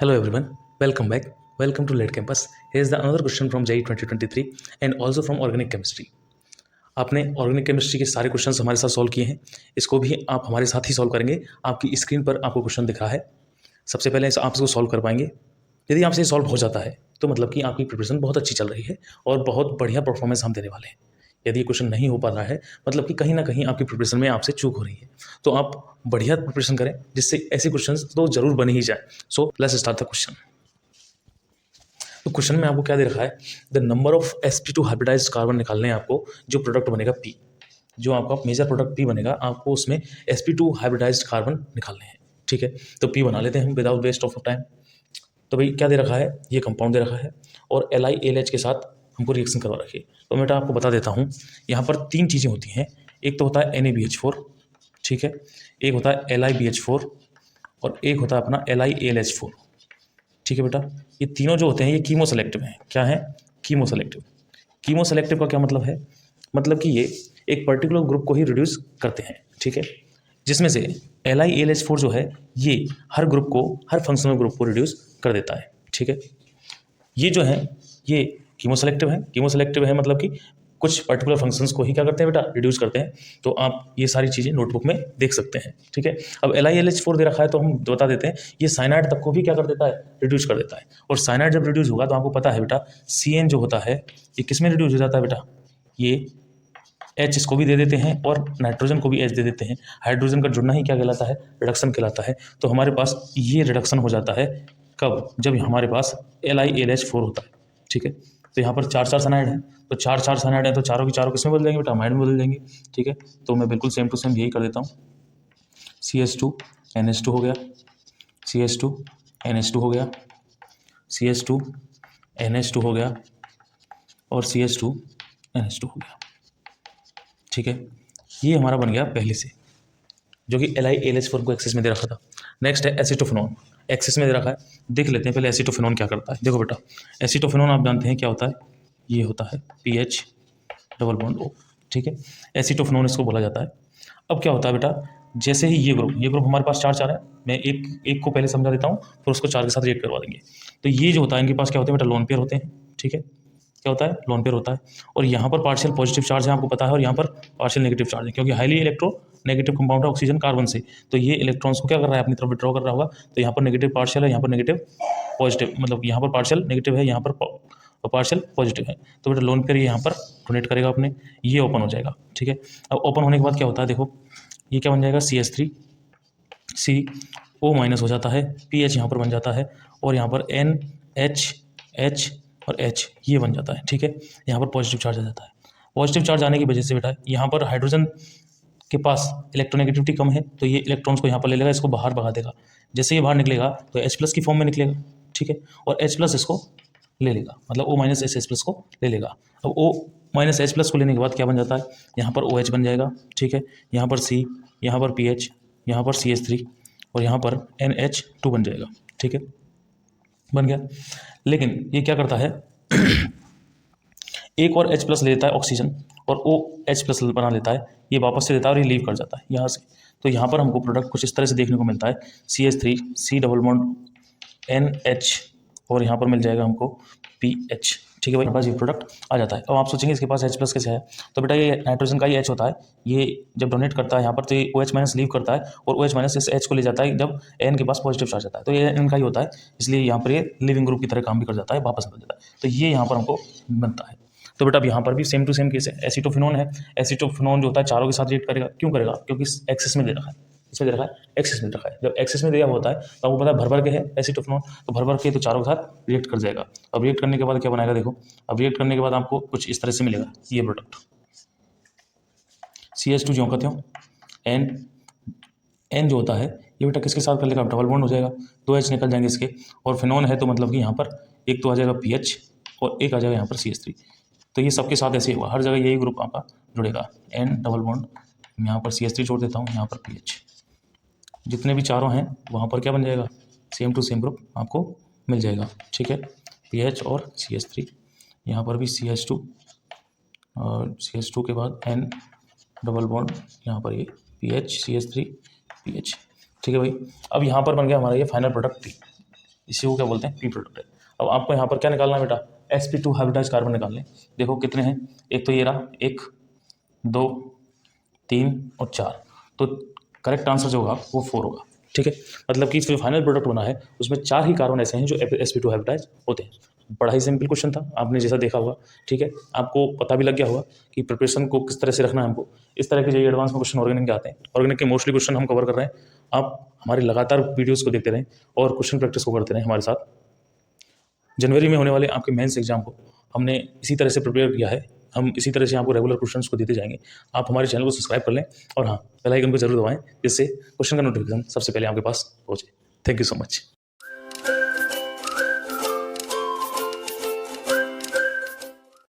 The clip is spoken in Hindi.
Hello everyone, welcome back. Welcome to Late Campus. Here is the another question from JEE 2023 and also from Organic Chemistry. आपने ऑर्गेनिक केमिस्ट्री के सारे क्वेश्चंस हमारे साथ सॉल्व किए हैं। इसको भी आप हमारे साथ ही सॉल्व करेंगे। आपकी स्क्रीन पर आपको क्वेश्चन दिख रहा है। सबसे पहले आप इसको सॉल्व कर पाएंगे। यदि आपसे सॉल्व हो जाता है तो मतलब कि आपकी प्रिपरेशन बहुत अच्छी चल रही है और बहुत बढ़िया परफॉर्मेंस हम देने वाले हैं। यदि क्वेश्चन नहीं हो पा रहा है मतलब कि कहीं ना कहीं आपकी प्रिपरेशन में आपसे चूक हो रही है, तो आप बढ़िया प्रिपरेशन करें जिससे ऐसे क्वेश्चन तो जरूर बन ही जाए। So let's start the question. तो क्वेश्चन में आपको क्या दे रखा है, the number of sp2 hybridised carbon निकालने हैं आपको। जो प्रोडक्ट बनेगा P, जो आपका मेजर प्रोडक्ट P बनेगा, आपको उसमें sp2 हाइब्रिडाइज्ड कार्बन निकालने हैं। ठीक है, तो P बना लेते हैं हम विदाउट वेस्ट ऑफ टाइम। तो भाई क्या दे रखा है, ये कंपाउंड दे रखा है और LiAlH के साथ हमको रिएक्शन करवा रखी है। तो मैं आपको बता देता हूँ, यहाँ पर तीन चीज़ें होती हैं। एक तो होता है NaBH4, ठीक है, एक होता है LiBH4 और एक होता है अपना LiAlH4। ठीक है बेटा, ये तीनों जो होते हैं ये कीमो सेलेक्टिव हैं। क्या है? Chemo selective. कीमो सेलेक्टिव का क्या मतलब है? मतलब कि ये एक पर्टिकुलर ग्रुप को ही रिड्यूस करते हैं। ठीक है, जिसमें से LiAlH4 जो है ये हर ग्रुप को, हर फंक्शनल ग्रुप को रिड्यूस कर देता है। ठीक है, ये जो है ये कीमो सेलेक्टिव है। कीमो सेलेक्टिव है मतलब कि कुछ पर्टिकुलर फंक्शंस को ही क्या करते हैं बेटा, रिड्यूस करते हैं। तो आप ये सारी चीज़ें नोटबुक में देख सकते हैं। ठीक है, अब LiLH4 दे रखा है तो हम बता देते हैं ये साइनाइड तक को भी क्या कर देता है, रिड्यूस कर देता है। और साइनाइड जब रिड्यूस होगा तो आपको पता है बेटा CN जो होता है ये किस में रिड्यूस हो जाता है बेटा, ये H इसको भी दे देते हैं और नाइट्रोजन को भी H दे देते हैं। हाइड्रोजन का जुड़ना ही क्या कहलाता है, रिडक्शन कहलाता है। तो हमारे पास ये रिडक्शन हो जाता है कब, जब हमारे पास LiLH4 होता है। ठीक है, तो यहाँ पर चार चार साइनाइड है, तो चार चार साइनाइड है तो चारों की चारों किसमें बदल जाएंगे बेटा, अमाइड में बदल जाएंगे। ठीक है, तो मैं बिल्कुल सेम टू सेम यही कर देता हूँ। CH2 NH2 हो गया, CH2 NH2 हो गया, CH2 NH2 हो गया और CH2 NH2 हो गया। ठीक है, ये हमारा बन गया पहले से, जो कि LiAlH4 को एक्सेस में दे रखा था। नेक्स्ट है एसिटोफिनोन, एक्सेस में दे रखा है। देख लेते हैं पहले एसिटोफिनोन क्या करता है। देखो बेटा, एसिटोफिनोन आप जानते हैं क्या होता है, ये होता है PH डबल बॉन्ड O। ठीक है, एसिटोफिनोन इसको बोला जाता है। अब क्या होता है बेटा, जैसे ही ये ग्रुप हमारे पास चार चार है, मैं एक को पहले समझा देता हूँ फिर उसको चार के साथ रिएक्ट करवा देंगे। तो ये जो होता है इनके पास क्या होते हैं बेटा, लोन पेयर होते हैं। ठीक है, क्या होता है, लोन पेयर होता है। और यहाँ पर पार्शियल पॉजिटिव चार्ज है आपको पता है, और यहाँ पर पार्शियल नेगेटिव चार्ज है, क्योंकि हाईली इलेक्ट्रो नेगेटिव कंपाउंड है ऑक्सीजन कार्बन से। तो ये इलेक्ट्रॉन्स को क्या कर रहा है, अपनी तरफ विड्रॉ कर रहा होगा। तो यहाँ पर नेगेटिव पार्शियल है, यहाँ पर नेगेटिव पॉजिटिव, मतलब यहाँ पर पार्शियल नेगेटिव है, यहाँ पर पार्शियल पॉजिटिव है। तो बेटा लोन पेयर ये यहाँ पर डोनेट करेगा अपने, ये ओपन हो जाएगा। ठीक है, अब ओपन होने के बाद क्या होता है, देखो ये क्या बन जाएगा, CH3 CO माइनस हो जाता है, PH यहाँ पर बन जाता है और यहाँ पर NH और H ये बन जाता है। ठीक है, यहाँ पर पॉजिटिव चार्ज आ जाता है। पॉजिटिव चार्ज आने की वजह से बेटा यहाँ पर हाइड्रोजन के पास इलेक्ट्रोनेगेटिविटी कम है, तो ये इलेक्ट्रॉन्स को यहाँ पर ले लेगा, इसको बाहर भगा देगा। जैसे ये बाहर निकलेगा तो H+ की फॉर्म में निकलेगा। ठीक है, और H+ इसको ले लेगा, मतलब O- H को ले लेगा। अब O- H+ को लेने के बाद क्या बन जाता है, यहाँ पर OH बन जाएगा। ठीक है, यहाँ पर C, यहाँ पर PH, यहाँ पर CH3 और यहाँ पर NH2 बन जाएगा। ठीक है, बन गया। लेकिन ये क्या करता है एक और H+ ले लेता है ऑक्सीजन और OH+ बना लेता है, ये वापस से देता है और ये लीव कर जाता है यहाँ से। तो यहाँ पर हमको प्रोडक्ट कुछ इस तरह से देखने को मिलता है, CH3 C double bond NH और यहाँ पर मिल जाएगा हमको PH। ठीक है भाई, हमारे पास ये प्रोडक्ट आ जाता है। अब आप सोचेंगे इसके पास H+ कैसे है, तो बेटा ये नाइट्रोजन का ही H होता है, ये जब डोनेट करता है यहाँ पर तो ये OH- लीव करता है और OH- इस H को ले जाता है जब N के पास पॉजिटिव चार्ज आता है, तो ये N का ही होता है, इसलिए यहाँ पर ये लिविंग ग्रुप की तरह काम भी कर जाता है, वापस निकल जाता है। तो ये यहाँ पर हमको बनता है। तो बेटा अब यहाँ पर भी सेम टू सेम केस है, एसिटोफिनोन है। एसिटोफिनोन जो होता है चारों के साथ रिएक्ट करेगा, क्यों करेगा, क्योंकि एक्सेस में दे रखा है, इसमें दे रखा है, एक्सेस में रखा है। जब एक्सेस में दिया होता है तो आपको पता है भर के है एसिटोफिनोन, तो भर के तो चारों के साथ रिएक्ट कर जाएगा। अब रिएक्ट करने के बाद क्या बनाएगा, देखो अब रिएक्ट करने के बाद आपको कुछ इस तरह से मिलेगा ये प्रोडक्ट, CH2 ज्यों का त्यों, N जो होता है ये बेटा किसके साथ कर लेगा, डबल बॉन्ड हो जाएगा, 2 H निकल जाएंगे इसके। और फिनोन है तो मतलब कि यहाँ पर एक तो आ जाएगा PH और एक आ जाएगा यहाँ पर CH3। तो ये सबके साथ ऐसे ही हुआ, हर जगह यही ग्रुप आपका जुड़ेगा, N डबल बॉन्ड, यहाँ पर CH3 जोड़ देता हूँ, यहाँ पर PH, जितने भी चारों हैं वहाँ पर क्या बन जाएगा, सेम टू सेम ग्रुप आपको मिल जाएगा। ठीक है, PH और CH3, यहाँ पर भी CH2 और CH2 के बाद N डबल बॉन्ड, यहाँ पर ये PH CH3 PH। ठीक है भाई, अब यहाँ पर बन गया हमारा ये फाइनल प्रोडक्ट P। इसी को क्या बोलते हैं, पी प्रोडक्ट है। अब आपको यहाँ पर क्या निकालना है बेटा, sp2 हाइब्रिडाइज कार्बन निकालने। देखो कितने हैं, एक तो ये रहा 1 2 3 और 4, तो करेक्ट आंसर जो होगा वो 4 होगा। ठीक है, मतलब कि जो फाइनल प्रोडक्ट बना है उसमें 4 ही कार्बन ऐसे हैं जो sp2 हाइब्रिडाइज होते हैं। बड़ा ही सिंपल क्वेश्चन था, आपने जैसा देखा होगा। ठीक है, आपको पता भी लग गया होगा कि प्रिपरेशन को किस तरह से रखना है हमको। इस तरह के जो एडवांस में क्वेश्चन ऑर्गेनिक के आते हैं, ऑर्गेनिक के मोस्टली क्वेश्चन हम कवर कर रहे हैं। आप हमारे लगातार वीडियोस को देखते रहें और क्वेश्चन प्रैक्टिस को करते रहें हमारे साथ। जनवरी में होने वाले आपके मेंस एग्जाम को हमने इसी तरह से प्रिपेयर किया है। हम इसी तरह से आपको रेगुलर क्वेश्चंस को देते जाएंगे। आप हमारे चैनल को सब्सक्राइब कर लें और हाँ, बेल आइकन को जरूर दबाएं, जिससे क्वेश्चन का नोटिफिकेशन सबसे पहले आपके पास पहुंचे। Thank you so much.